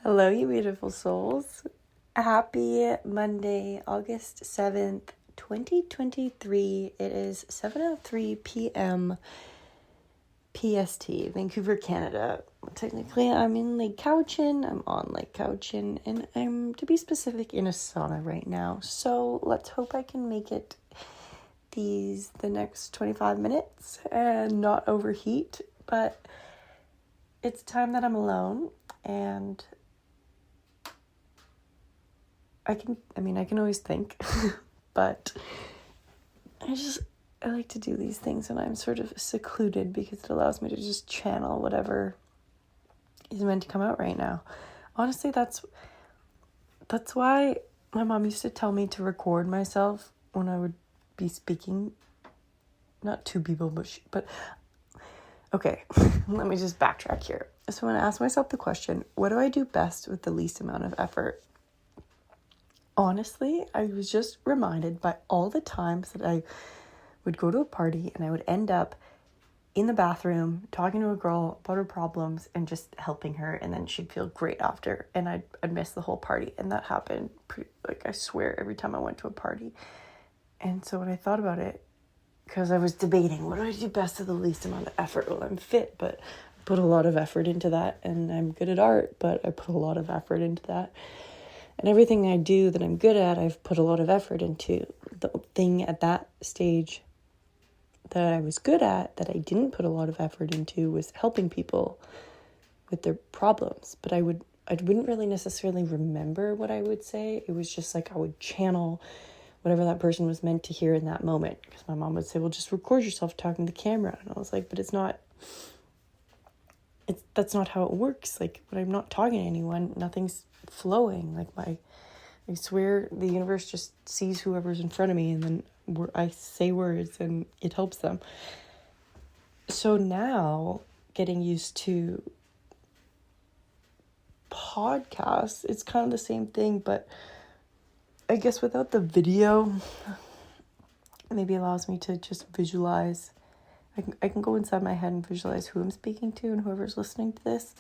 Hello, you beautiful souls. Happy Monday, August 7th, 2023. It is 7:03 p.m. PST, Vancouver, Canada. Technically, I'm in Lake Cowichan. I'm on Lake Cowichan, and I'm, to be specific, in a sauna right now. So let's hope I can make it the next 25 minutes and not overheat. But it's time that I'm alone, and I can always think, but I like to do these things when I'm sort of secluded because it allows me to just channel whatever is meant to come out right now. Honestly, that's why my mom used to tell me to record myself when I would be speaking, not to people, but okay, let me just backtrack here. So when I ask myself the question, what do I do best with the least amount of effort? Honestly, I was just reminded by all the times that I would go to a party and I would end up in the bathroom talking to a girl about her problems and just helping her, and then she'd feel great after, and I'd miss the whole party. And that happened I swear every time I went to a party. And so when I thought about it, because I was debating, what do I do best with the least amount of effort? Well, I'm fit, but I put a lot of effort into that, and I'm good at art, but I put a lot of effort into that. And everything I do that I'm good at, I've put a lot of effort into. The thing at that stage that I was good at, that I didn't put a lot of effort into, was helping people with their problems. But I wouldn't really necessarily remember what I would say. It was just like I would channel whatever that person was meant to hear in that moment. Because my mom would say, well, just record yourself talking to the camera. And I was like, but that's not how it works. Like, when I'm not talking to anyone, nothing's flowing. Like, I swear the universe just sees whoever's in front of me, and then I say words and it helps them. So now, getting used to podcasts, it's kind of the same thing, but I guess without the video, maybe allows me to just visualize. I can go inside my head and visualize who I'm speaking to and whoever's listening to this.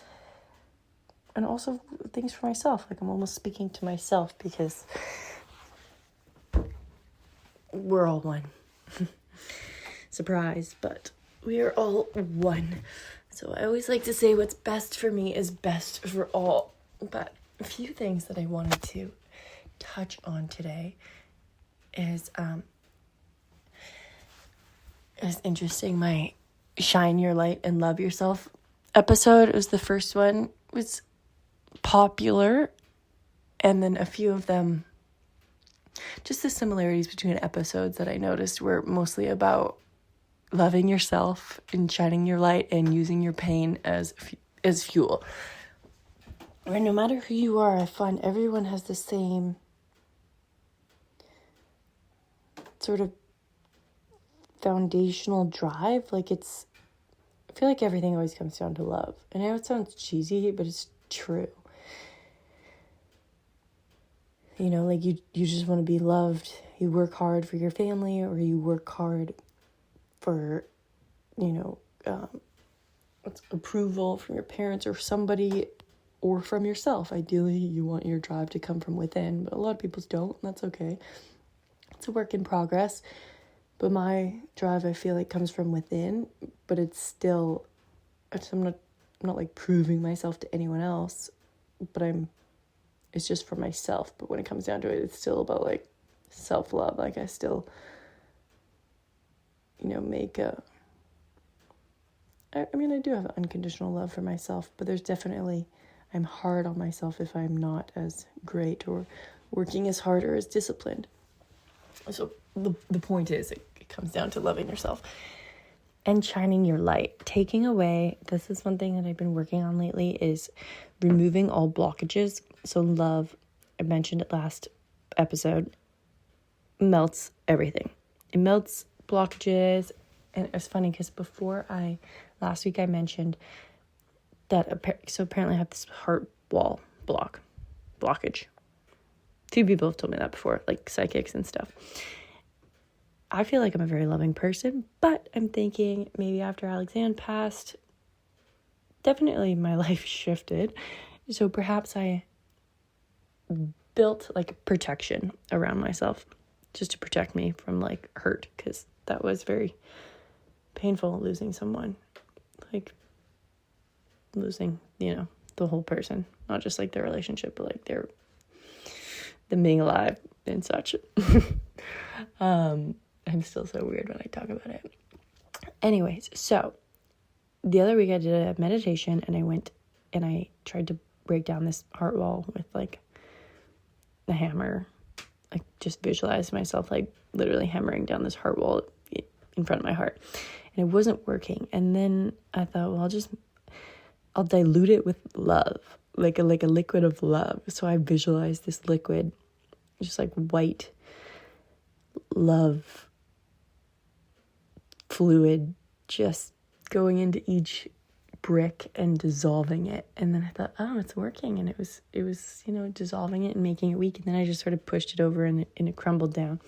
And also things for myself. Like, I'm almost speaking to myself because we're all one. Surprise, but we are all one. So I always like to say what's best for me is best for all. But a few things that I wanted to touch on today is it's interesting. My Shine Your Light and Love Yourself episode was the first one. It was popular, and then a few of them, just the similarities between episodes that I noticed were mostly about loving yourself and shining your light and using your pain as fuel. And no matter who you are, I find everyone has the same sort of foundational drive. Like, I feel like everything always comes down to love. And I know it sounds cheesy, but it's true. You know, like, you just want to be loved. You work hard for your family, or you work hard for, approval from your parents or somebody, or from yourself. Ideally, you want your drive to come from within, but a lot of people don't, and that's okay. It's a work in progress. But my drive, I feel like, comes from within, but I'm not like proving myself to anyone else, but it's just for myself. But when it comes down to it, it's still about like self-love. Like, I still, I do have unconditional love for myself, but there's definitely, I'm hard on myself if I'm not as great or working as hard or as disciplined. So the point is, it comes down to loving yourself and shining your light. Taking away, this is one thing that I've been working on lately, is removing all blockages. So love, I mentioned it last episode, melts everything. It melts blockages. And it's funny because last week I mentioned that, apparently I have this heart wall blockage. Few people have told me that before, like psychics and stuff. I feel like I'm a very loving person, but I'm thinking maybe after Alexandre passed, definitely my life shifted, So perhaps I built like protection around myself just to protect me from like hurt, because that was very painful, losing someone, like losing, the whole person, not just like their relationship, but like them being alive and such. I'm still so weird when I talk about it. Anyways, so the other week I did a meditation, and I went and I tried to break down this heart wall with like the hammer. I just visualized myself like literally hammering down this heart wall in front of my heart, and it wasn't working. And then I thought, well, I'll dilute it with love, like a liquid of love. So I visualized this liquid, just like white love fluid, just going into each brick and dissolving it. And then I thought, oh, it's working. And it was dissolving it and making it weak. And then I just sort of pushed it over and it crumbled down.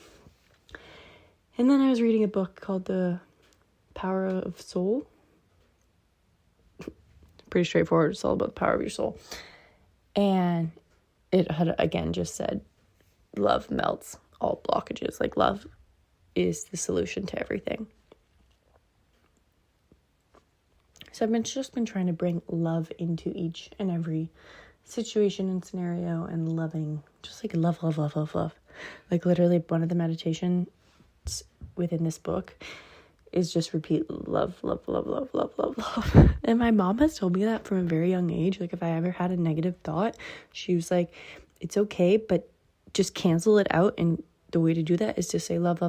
And then I was reading a book called The Power of Soul. Pretty straightforward. It's all about the power of your soul. And it had, again, just said, love melts all blockages. Like, love is the solution to everything. So I've just been trying to bring love into each and every situation and scenario, and loving, just like love. Like literally one of the meditations within this book is just repeat love. And my mom has told me that from a very young age. Like if I ever had a negative thought, she was like, it's okay, but just cancel it out. And the way to do that is to say love.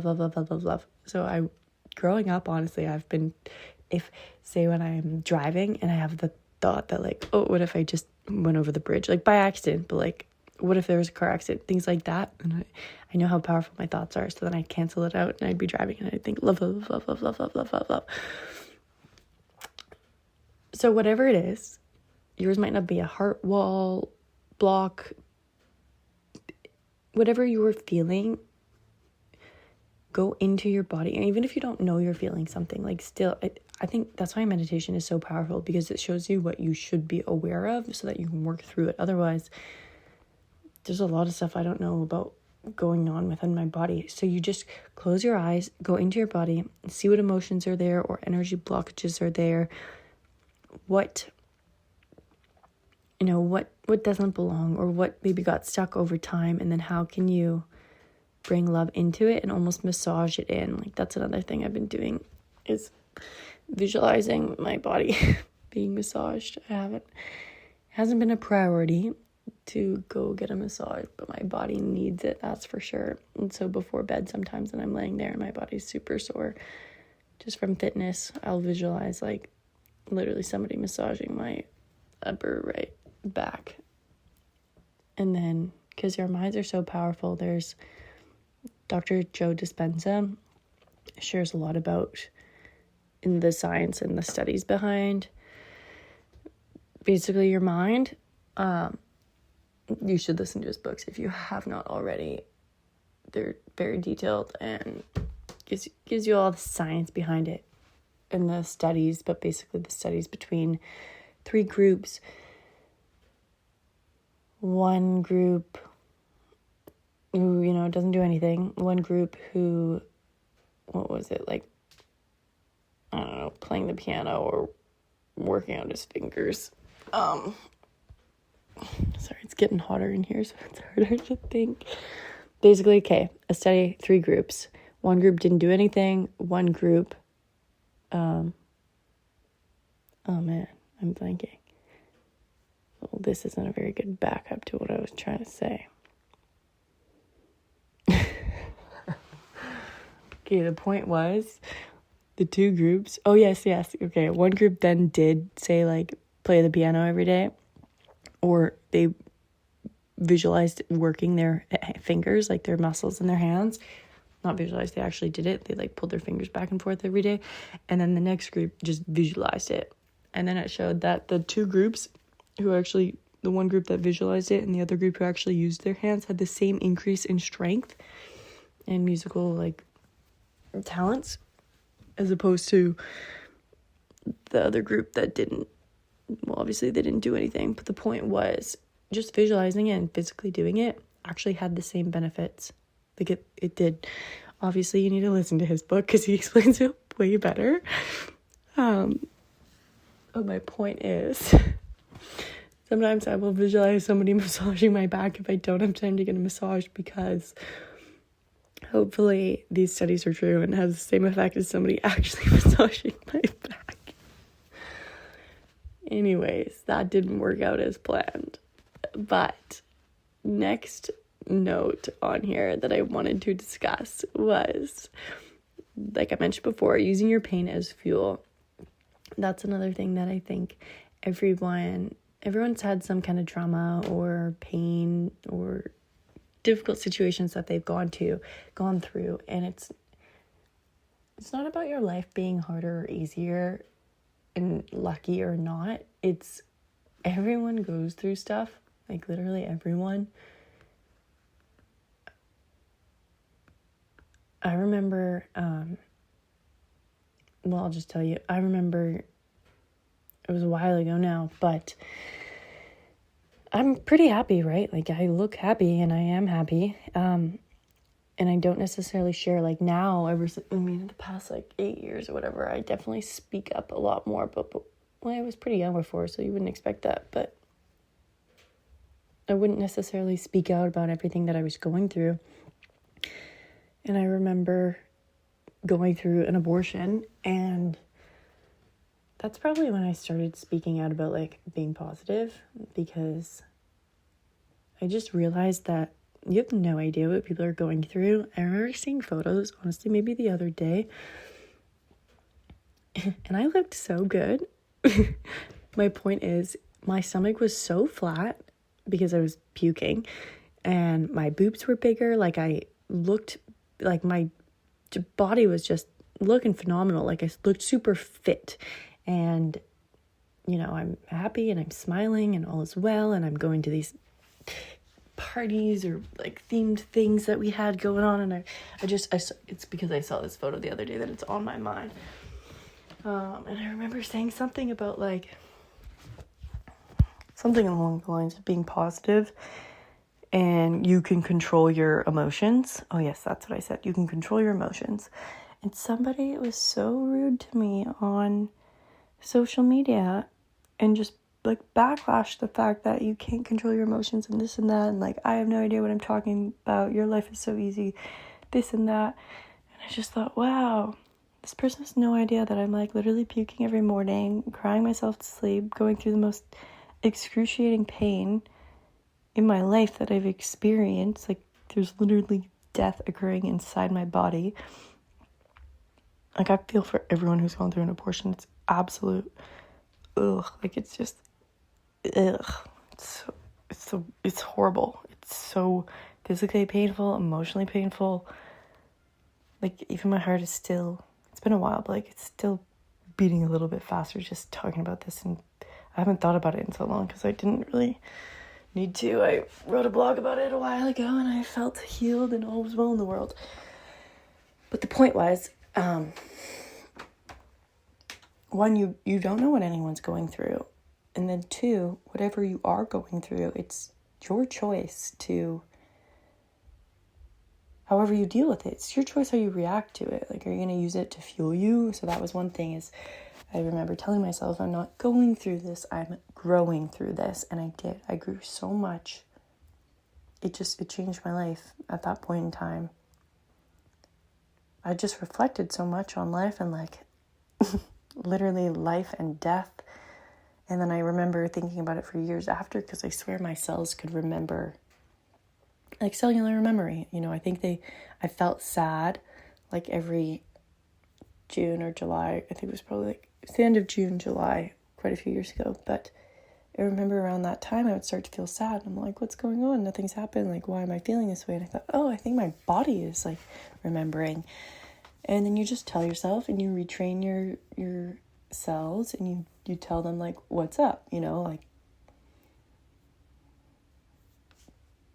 So growing up, honestly, I've been, say when I'm driving and I have the thought that like, oh, what if I just went over the bridge, like by accident, but like, what if there was a car accident, things like that. And I know how powerful my thoughts are. So then I cancel it out and I'd be driving and I'd think love. So whatever it is, yours might not be a heart wall, block, whatever you were feeling, go into your body. And even if you don't know you're feeling something, like still, I think that's why meditation is so powerful, because it shows you what you should be aware of so that you can work through it. Otherwise, there's a lot of stuff I don't know about going on within my body. So you just close your eyes, go into your body, see what emotions are there or energy blockages are there. What doesn't belong, or what maybe got stuck over time, and then how can you bring love into it and almost massage it in. Like that's another thing I've been doing, is visualizing my body being massaged. It hasn't been a priority to go get a massage, but my body needs it, that's for sure. And so before bed sometimes when I'm laying there and my body's super sore just from fitness, I'll visualize like literally somebody massaging my upper right back. And then, because our minds are so powerful, there's Dr. Joe Dispenza shares a lot about in the science and the studies behind basically your mind. You should listen to his books if you have not already. They're very detailed and gives you all the science behind it and the studies, but basically the studies between 3 groups. One group who, doesn't do anything. One group who, what was it, like, I don't know, playing the piano or working on his fingers. Sorry, it's getting hotter in here, so it's harder to think. Basically, okay, a study, 3 groups. One group didn't do anything. One group, oh man, I'm blanking. Well, this isn't a very good backup to what I was trying to say. Okay, the point was the 2 groups. Oh, yes. Okay, one group then did say, like, play the piano every day, or they visualized working their fingers, like their muscles in their hands. Not visualized, they actually did it. They, like, pulled their fingers back and forth every day. And then the next group just visualized it. And then it showed that the 2 groups the one group that visualized it and the other group who actually used their hands had the same increase in strength and musical, like, talents, as opposed to the other group that didn't. Well, obviously they didn't do anything, but the point was just visualizing it and physically doing it actually had the same benefits. Like it did. Obviously you need to listen to his book because he explains it way better. But my point is, sometimes I will visualize somebody massaging my back if I don't have time to get a massage, because hopefully these studies are true and has the same effect as somebody actually massaging my back. Anyways, that didn't work out as planned. But next note on here that I wanted to discuss was, like I mentioned before, using your pain as fuel. That's another thing that I think everyone's had some kind of trauma or pain or difficult situations that they've gone through, and it's not about your life being harder or easier and lucky or not. It's everyone goes through stuff, like literally everyone. I remember I'll just tell you, I remember it was a while ago now, but I'm pretty happy, right? Like I look happy and I am happy. And I don't necessarily share, like now, in the past like 8 years or whatever, I definitely speak up a lot more, but well, I was pretty young before, so you wouldn't expect that, but I wouldn't necessarily speak out about everything that I was going through. And I remember going through an abortion, and that's probably when I started speaking out about like being positive, because I just realized that you have no idea what people are going through. I remember seeing photos, honestly, maybe the other day, and I looked so good. My point is, my stomach was so flat because I was puking, and my boobs were bigger. Like I looked like my body was just looking phenomenal. Like I looked super fit, and I'm happy and I'm smiling and all is well, and I'm going to these parties or like themed things that we had going on, and it's because I saw this photo the other day that it's on my mind. And I remember saying something about like something along the lines of being positive and you can control your emotions. Oh yes, that's what I said. You can control your emotions. And somebody was so rude to me on social media and just like backlash the fact that you can't control your emotions and this and that, and like I have no idea what I'm talking about, your life is so easy, this and that. And I just thought, wow, this person has no idea that I'm like literally puking every morning, crying myself to sleep, going through the most excruciating pain in my life that I've experienced. Like there's literally death occurring inside my body. Like I feel for everyone who's gone through an abortion. It's absolute like it's just it's horrible. It's so physically painful, emotionally painful. Like even my heart is still, it's been a while, but like it's still beating a little bit faster just talking about this, and I haven't thought about it in so long because I didn't really need to. I wrote a blog about it a while ago and I felt healed and all was well in the world. But the point was, one, you don't know what anyone's going through. And then two, whatever you are going through, it's your choice to, however you deal with it. It's your choice how you react to it. Like, are you going to use it to fuel you? So that was one thing, is I remember telling myself, I'm not going through this, I'm growing through this. And I did. I grew so much. It changed my life at that point in time. I just reflected so much on life and like literally life and death. And then I remember thinking about it for years after, because I swear my cells could remember, like cellular memory. I think I felt sad like every June or July. I think it was probably like it's the end of June, July, quite a few years ago. But I remember around that time I would start to feel sad. I'm like, what's going on? Nothing's happened. Like, why am I feeling this way? And I thought, I think my body is like remembering. And then you just tell yourself and you retrain your cells and you tell them like, what's up,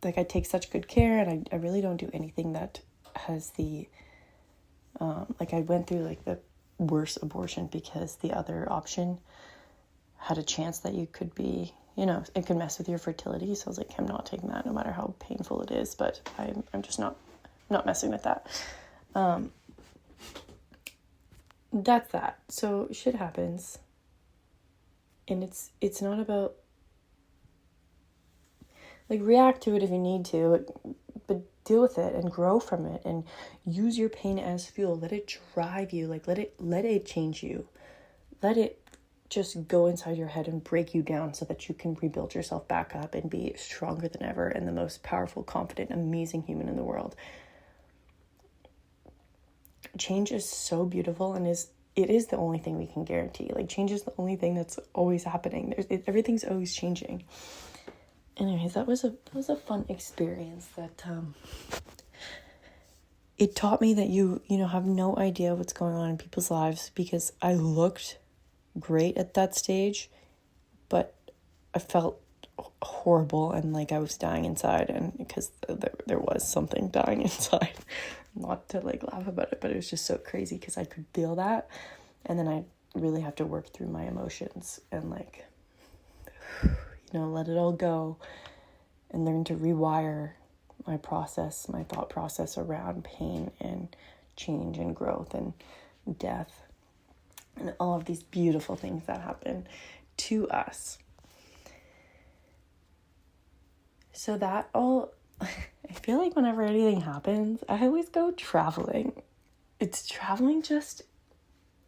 like I take such good care, and I really don't do anything that has the, like I went through like the worst abortion because the other option had a chance that you could be, it could mess with your fertility. So I was like, I'm not taking that no matter how painful it is, but I'm just not messing with that. That's that. So shit happens. And it's not about, like, react to it if you need to, but deal with it and grow from it and use your pain as fuel. Let it drive you. Like, let it change you. Let it just go inside your head and break you down so that you can rebuild yourself back up and be stronger than ever and the most powerful, confident, amazing human in the world. Change is so beautiful, and it is the only thing we can guarantee. Like, change is the only thing that's always happening. Everything's always changing. Anyways, that was a fun experience that it taught me that you have no idea what's going on in people's lives, because I looked great at that stage, but I felt horrible and like I was dying inside, and because there was something dying inside. Not to like laugh about it, but it was just so crazy because I could feel that, and then I really have to work through my emotions and like let it all go and learn to rewire my thought process around pain and change and growth and death and all of these beautiful things that happen to us. So that all, I feel like whenever anything happens, I always go traveling. It's traveling just,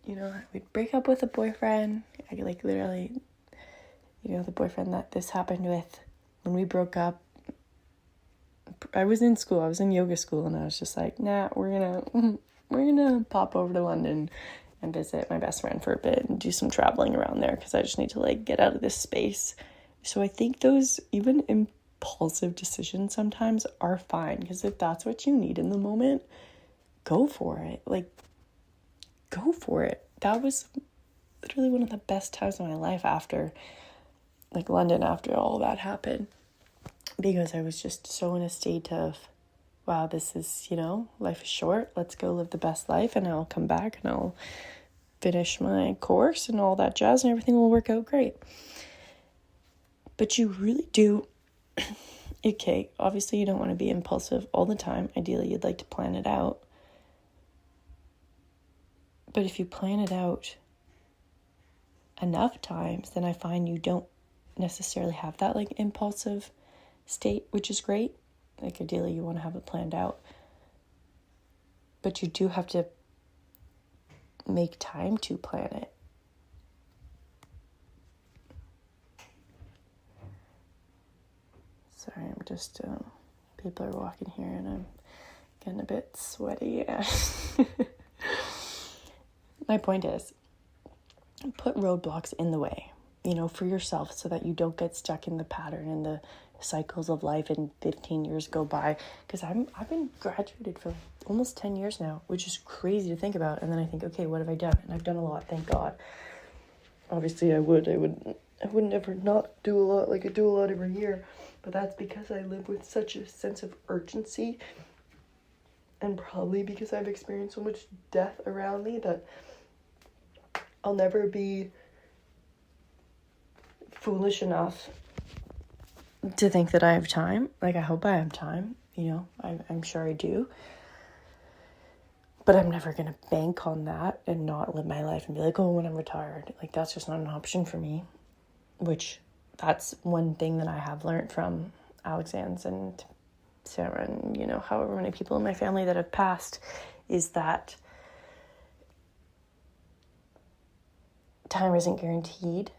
we'd break up with a boyfriend. I like literally, the boyfriend that this happened with, when we broke up, I was in school. I was in yoga school, and I was just like, nah, we're gonna pop over to London and visit my best friend for a bit and do some traveling around there, because I just need to like get out of this space. So I think those even impulsive decisions sometimes are fine, because if that's what you need in the moment, go for it. Like, go for it. That was literally one of the best times of my life after like London, after all that happened, because I was just so in a state of, wow, this is, life is short. Let's go live the best life, and I'll come back and I'll finish my course and all that jazz, and everything will work out great. But you really do. Okay, obviously you don't want to be impulsive all the time. Ideally, you'd like to plan it out. But if you plan it out enough times, then I find you don't necessarily have that like impulsive state, which is great. Like, ideally you want to have it planned out, but you do have to make time to plan it. Sorry, I'm just people are walking here and I'm getting a bit sweaty. My point is, put roadblocks in the way, for yourself, so that you don't get stuck in the pattern and the cycles of life and 15 years go by. Because I've been graduated for almost 10 years now, which is crazy to think about. And then I think, okay, what have I done? And I've done a lot, thank God. Obviously I would never not do a lot. Like, I do a lot every year, but that's because I live with such a sense of urgency, and probably because I've experienced so much death around me that I'll never be foolish enough to think that I have time. Like, I hope I have time, I'm sure I do. But I'm never going to bank on that and not live my life and be like, oh, when I'm retired. Like, that's just not an option for me. Which, that's one thing that I have learned from Alexandre and Sarah and, however many people in my family that have passed, is that time isn't guaranteed.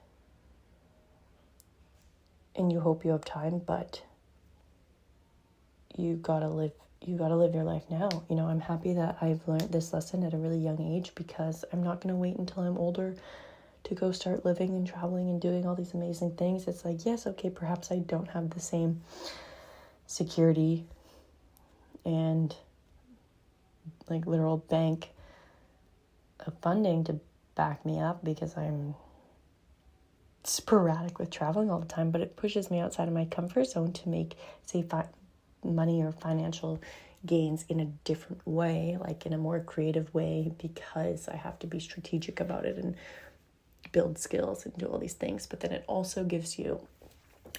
And you hope you have time, but you gotta live your life now. I'm happy that I've learned this lesson at a really young age, because I'm not going to wait until I'm older to go start living and traveling and doing all these amazing things. It's like, yes, okay, perhaps I don't have the same security and like literal bank of funding to back me up, because I'm sporadic with traveling all the time, but it pushes me outside of my comfort zone to make, say, money or financial gains in a different way, like in a more creative way, because I have to be strategic about it and build skills and do all these things. But then it also gives you,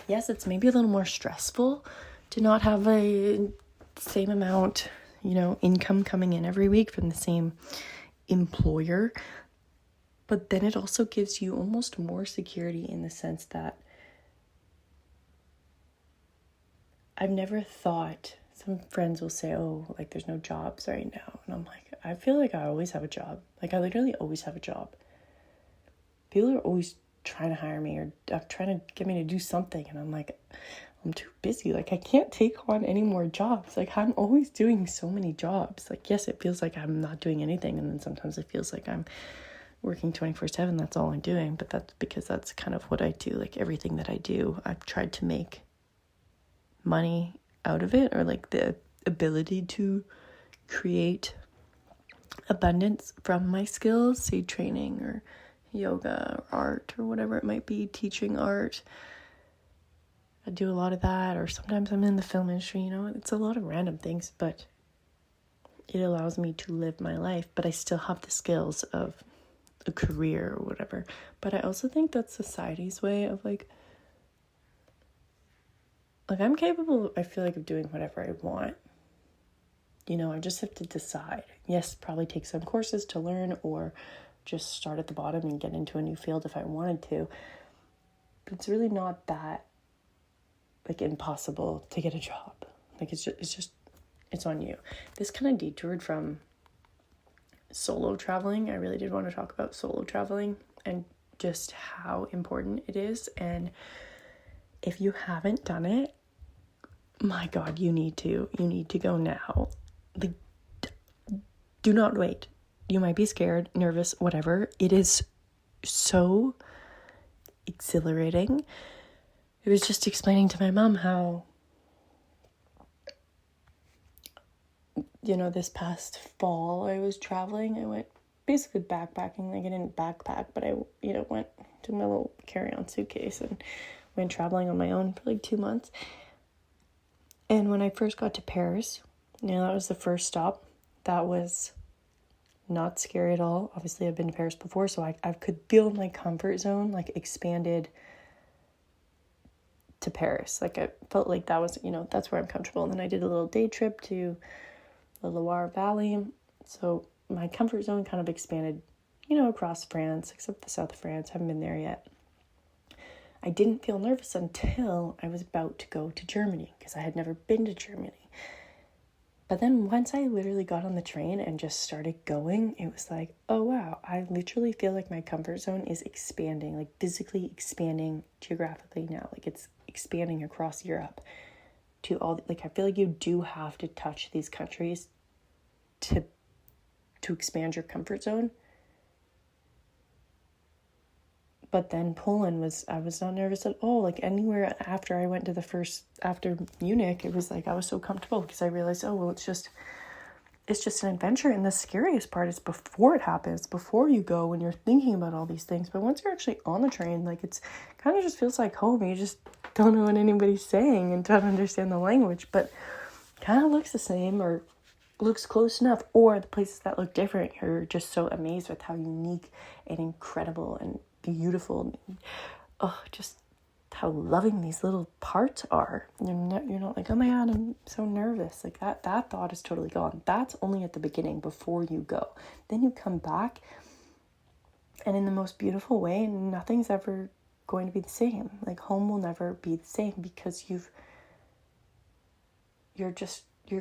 yes, it's maybe a little more stressful to not have a same amount, income coming in every week from the same employer. But then it also gives you almost more security in the sense that I've never thought, some friends will say, oh, like there's no jobs right now. And I'm like, I feel like I always have a job. Like I literally always have a job. People are always trying to hire me or trying to get me to do something. And I'm like, I'm too busy. Like I can't take on any more jobs. Like I'm always doing so many jobs. Like, yes, it feels like I'm not doing anything. And then sometimes it feels like I'm working 24/7. That's all I'm doing. But that's because that's kind of what I do. Like everything that I do, I've tried to make money out of it, or like the ability to create abundance from my skills, say training or yoga or art or whatever it might be, teaching art. I do a lot of that, or sometimes I'm in the film industry, it's a lot of random things, but it allows me to live my life, but I still have the skills of a career or whatever. But I also think that's society's way of like I'm capable, I feel like, of doing whatever I want. I just have to decide. Yes, probably take some courses to learn, or just start at the bottom and get into a new field if I wanted to. But it's really not that like impossible to get a job. Like it's on you. This kind of detoured from solo traveling. I really did want to talk about solo traveling and just how important it is. And if you haven't done it, my God, you need to go now. Like, do not wait. You might be scared, nervous, whatever. It is so exhilarating. I was just explaining to my mom how, this past fall I was traveling. I went basically backpacking. Like I didn't backpack, but I, went to my little carry-on suitcase and went traveling on my own for like 2 months. And when I first got to Paris, that was the first stop. That was not scary at all. Obviously, I've been to Paris before, so I could feel my comfort zone, like, expanded to Paris. Like, I felt like that was, that's where I'm comfortable. And then I did a little day trip to the Loire Valley. So my comfort zone kind of expanded, across France, except the south of France. Haven't been there yet. I didn't feel nervous until I was about to go to Germany, because I had never been to Germany. But then once I literally got on the train and just started going, it was like, oh wow, I literally feel like my comfort zone is expanding, like physically expanding geographically now. Like it's expanding across Europe to all, like I feel like you do have to touch these countries to expand your comfort zone. But then Poland I was not nervous at all. Like anywhere after I went to after Munich, it was like I was so comfortable because I realized, oh, well, it's just an adventure. And the scariest part is before it happens, before you go, when you're thinking about all these things. But once you're actually on the train, like it's kind of just feels like home. You just don't know what anybody's saying and don't understand the language, but kind of looks the same or looks close enough. Or the places that look different, you're just so amazed with how unique and incredible and beautiful, just how loving these little parts are. You're not like, oh my God, I'm so nervous. Like that thought is totally gone. That's only at the beginning before you go. Then you come back, and in the most beautiful way, nothing's ever going to be the same. Like home will never be the same because your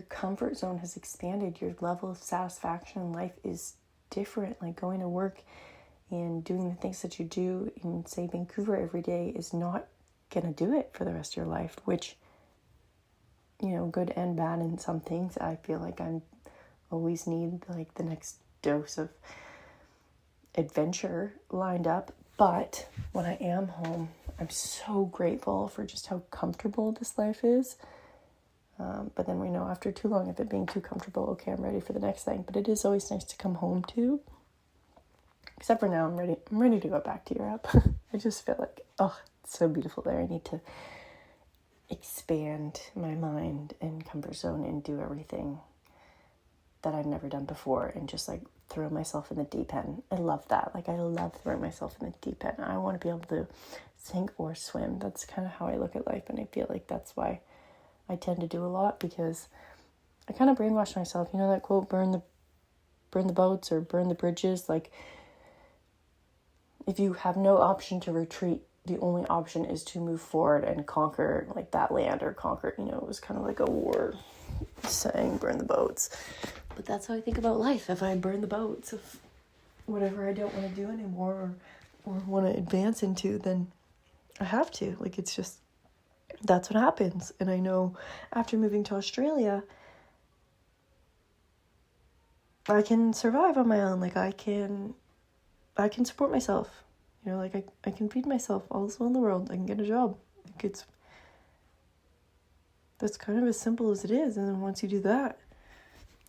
comfort zone has expanded. Your level of satisfaction in life is different. Like going to work and doing the things that you do in, say, Vancouver every day is not going to do it for the rest of your life, which, good and bad in some things. I feel like I always need, like, the next dose of adventure lined up. But when I am home, I'm so grateful for just how comfortable this life is. But then we know after too long of it being too comfortable, okay, I'm ready for the next thing. But it is always nice to come home to. Except for now, I'm ready to go back to Europe. I just feel like, it's so beautiful there. I need to expand my mind and comfort zone and do everything that I've never done before and just like throw myself in the deep end. I love that. Like, I love throwing myself in the deep end. I want to be able to sink or swim. That's kind of how I look at life, and I feel like that's why I tend to do a lot, because I kind of brainwash myself. You know that quote, burn the boats or burn the bridges? Like, if you have no option to retreat, the only option is to move forward and conquer like that land, or conquer, it was kind of like a war saying, burn the boats. But that's how I think about life. If I burn the boats of whatever I don't want to do anymore, or want to advance into, then I have to. Like, it's just, that's what happens. And I know after moving to Australia, I can survive on my own. Like, I can support myself. Like, I can feed myself all this well in the world. I can get a job. Like, that's kind of as simple as it is. And then once you do that,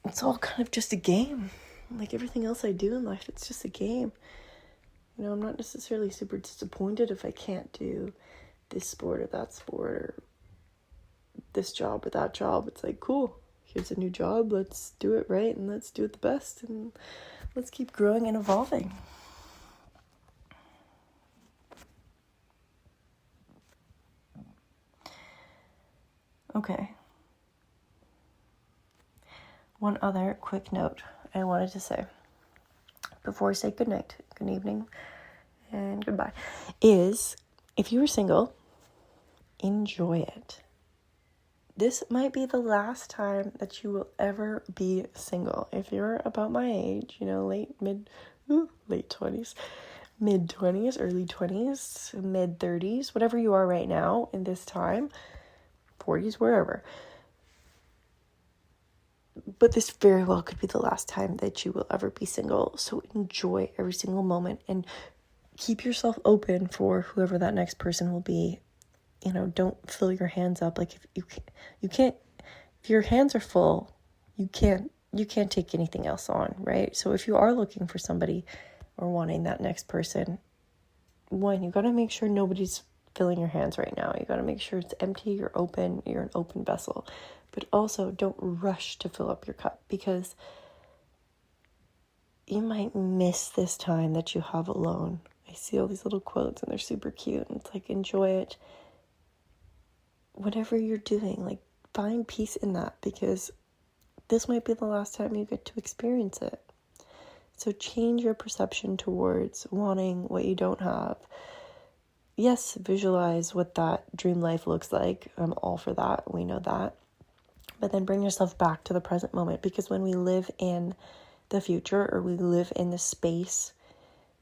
it's all kind of just a game. Like everything else I do in life, it's just a game. I'm not necessarily super disappointed if I can't do this sport or that sport, or this job or that job. It's like, cool, here's a new job. Let's do it right, and let's do it the best, and let's keep growing and evolving. Okay. One other quick note I wanted to say before I say good night, good evening, and goodbye, is if you were single, enjoy it. This might be the last time that you will ever be single. If you're about my age, late 20s, mid 20s, early 20s, mid 30s, whatever you are right now in this time, 40s, wherever. But this very well could be the last time that you will ever be single. So enjoy every single moment and keep yourself open for whoever that next person will be. Don't fill your hands up. Like, if your hands are full, you can't take anything else on, right? So if you are looking for somebody or wanting that next person, one, you got to make sure nobody's filling your hands right now. You got to make sure it's empty, you're open, you're an open vessel. But also don't rush to fill up your cup, because you might miss this time that you have alone. I see all these little quotes and they're super cute, and it's like, enjoy it. Whatever you're doing, like, find peace in that, because this might be the last time you get to experience it. So change your perception towards wanting what you don't have. Yes, visualize what that dream life looks like. I'm all for that. We know that. But then bring yourself back to the present moment, because when we live in the future, or we live in the space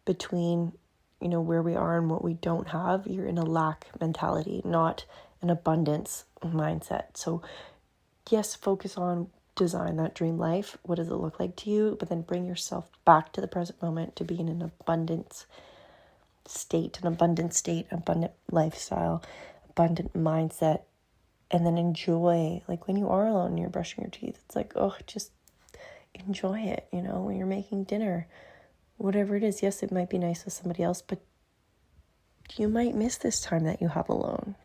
between, where we are and what we don't have, you're in a lack mentality, not an abundance mindset. So yes, focus on design that dream life. What does it look like to you? But then bring yourself back to the present moment to be in an abundant state, abundant lifestyle, abundant mindset. And then enjoy, like, when you are alone and you're brushing your teeth, it's like, just enjoy it, when you're making dinner, whatever it is. Yes, it might be nice with somebody else, but you might miss this time that you have alone.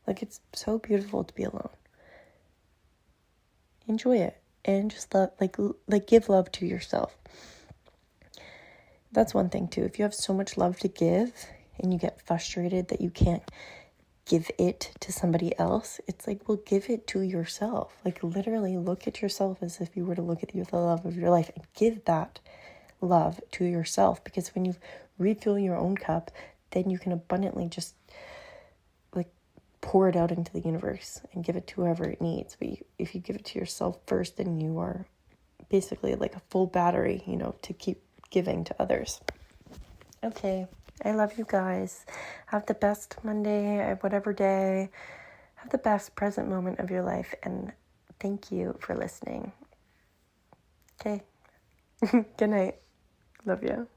Like, it's so beautiful to be alone. Enjoy it, and just love, like give love to yourself. That's one thing too. If you have so much love to give and you get frustrated that you can't give it to somebody else, it's like, well, give it to yourself. Like, literally look at yourself as if you were to look at the love of your life, and give that love to yourself. Because when you refill your own cup, then you can abundantly just like pour it out into the universe and give it to whoever it needs. But if you give it to yourself first, then you are basically like a full battery, to keep giving to others. Okay. I love you guys. Have the best Monday, whatever day. Have the best present moment of your life. And thank you for listening. Okay. Good night. Love you.